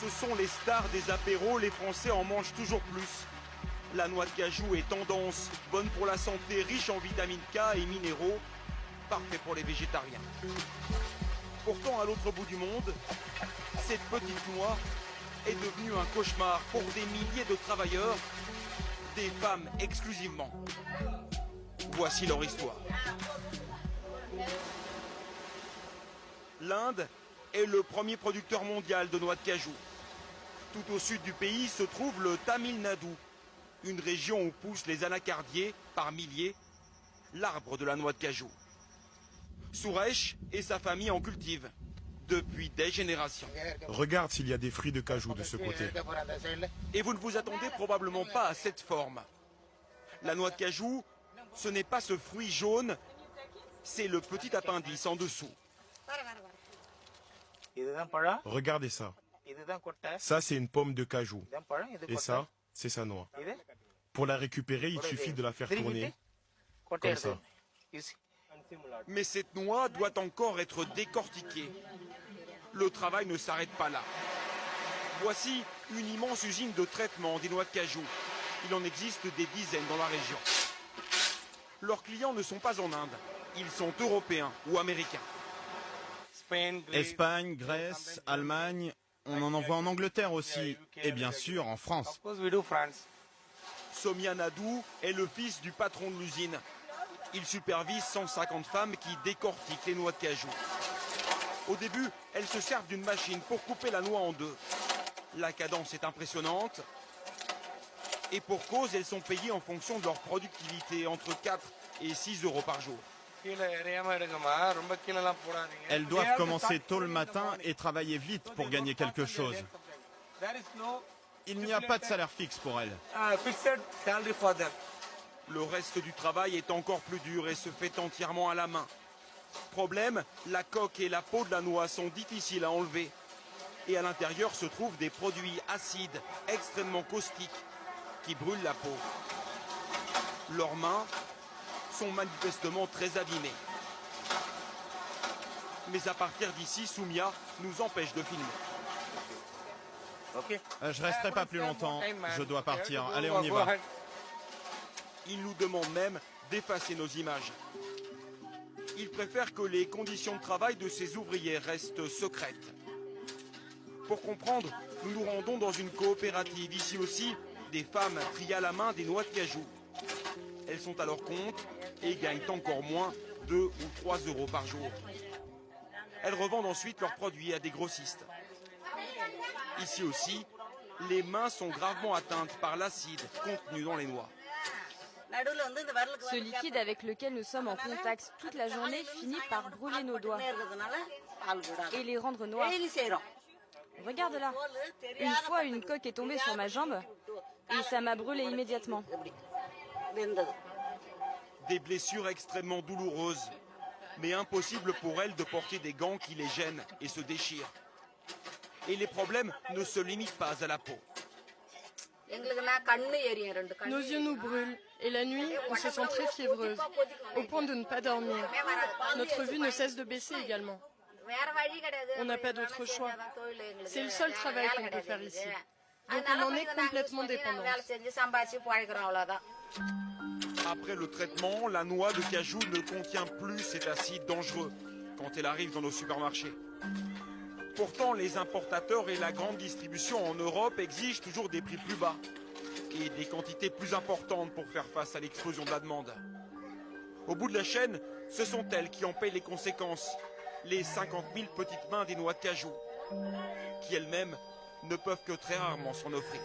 Ce sont les stars des apéros, les Français en mangent toujours plus. La noix de cajou est tendance, bonne pour la santé, riche en vitamine K et minéraux, parfait pour les végétariens. Pourtant, à l'autre bout du monde, cette petite noix est devenue un cauchemar pour des milliers de travailleurs, des femmes exclusivement. Voici leur histoire. L'Inde est le premier producteur mondial de noix de cajou. Tout au sud du pays se trouve le Tamil Nadu, une région où poussent les anacardiers par milliers, l'arbre de la noix de cajou. Suresh et sa famille en cultivent depuis des générations. Regarde s'il y a des fruits de cajou de ce côté. Et vous ne vous attendez probablement pas à cette forme. La noix de cajou, ce n'est pas ce fruit jaune, c'est le petit appendice en dessous. Regardez ça. Ça, c'est une pomme de cajou. Et ça, c'est sa noix. Pour la récupérer, il suffit de la faire tourner. Comme ça. Mais cette noix doit encore être décortiquée. Le travail ne s'arrête pas là. Voici une immense usine de traitement des noix de cajou. Il en existe des dizaines dans la région. Leurs clients ne sont pas en Inde. Ils sont européens ou américains. Espagne, Grèce, Allemagne, on en envoie en Angleterre aussi, et bien sûr en France. Somia Nadu est le fils du patron de l'usine. Il supervise 150 femmes qui décortiquent les noix de cajou. Au début, elles se servent d'une machine pour couper la noix en deux. La cadence est impressionnante. Et pour cause, elles sont payées en fonction de leur productivité, entre 4 et 6 euros par jour. Elles doivent commencer tôt le matin et travailler vite pour gagner quelque chose. Il n'y a pas de salaire fixe pour elles. Le reste du travail est encore plus dur et se fait entièrement à la main. Problème, la coque et la peau de la noix sont difficiles à enlever. Et à l'intérieur se trouvent des produits acides, extrêmement caustiques, qui brûlent la peau. Leurs mains sont manifestement très abîmées. Mais à partir d'ici, Soumia nous empêche de filmer. Je resterai pas plus longtemps, je dois partir. Allez, on y va. Il nous demande même d'effacer nos images. Il préfère que les conditions de travail de ces ouvriers restent secrètes. Pour comprendre, nous nous rendons dans une coopérative. Ici aussi, des femmes trient à la main des noix de cajou. Elles sont à leur compte et gagnent encore moins, 2 ou 3 euros par jour. Elles revendent ensuite leurs produits à des grossistes. Ici aussi, les mains sont gravement atteintes par l'acide contenu dans les noix. Ce liquide avec lequel nous sommes en contact toute la journée finit par brûler nos doigts et les rendre noirs. Regarde là, une fois une coque est tombée sur ma jambe et ça m'a brûlé immédiatement. Des blessures extrêmement douloureuses, mais impossible pour elles de porter des gants qui les gênent et se déchirent. Et les problèmes ne se limitent pas à la peau. Nos yeux nous brûlent et la nuit, on se sent très fiévreuse, au point de ne pas dormir. Notre vue ne cesse de baisser également. On n'a pas d'autre choix. C'est le seul travail qu'on peut faire ici. Donc on en est complètement dépendant. Après le traitement, la noix de cajou ne contient plus cet acide dangereux quand elle arrive dans nos supermarchés. Pourtant, les importateurs et la grande distribution en Europe exigent toujours des prix plus bas et des quantités plus importantes pour faire face à l'explosion de la demande. Au bout de la chaîne, ce sont elles qui en payent les conséquences, les 50 000 petites mains des noix de cajou, qui elles-mêmes ne peuvent que très rarement s'en offrir.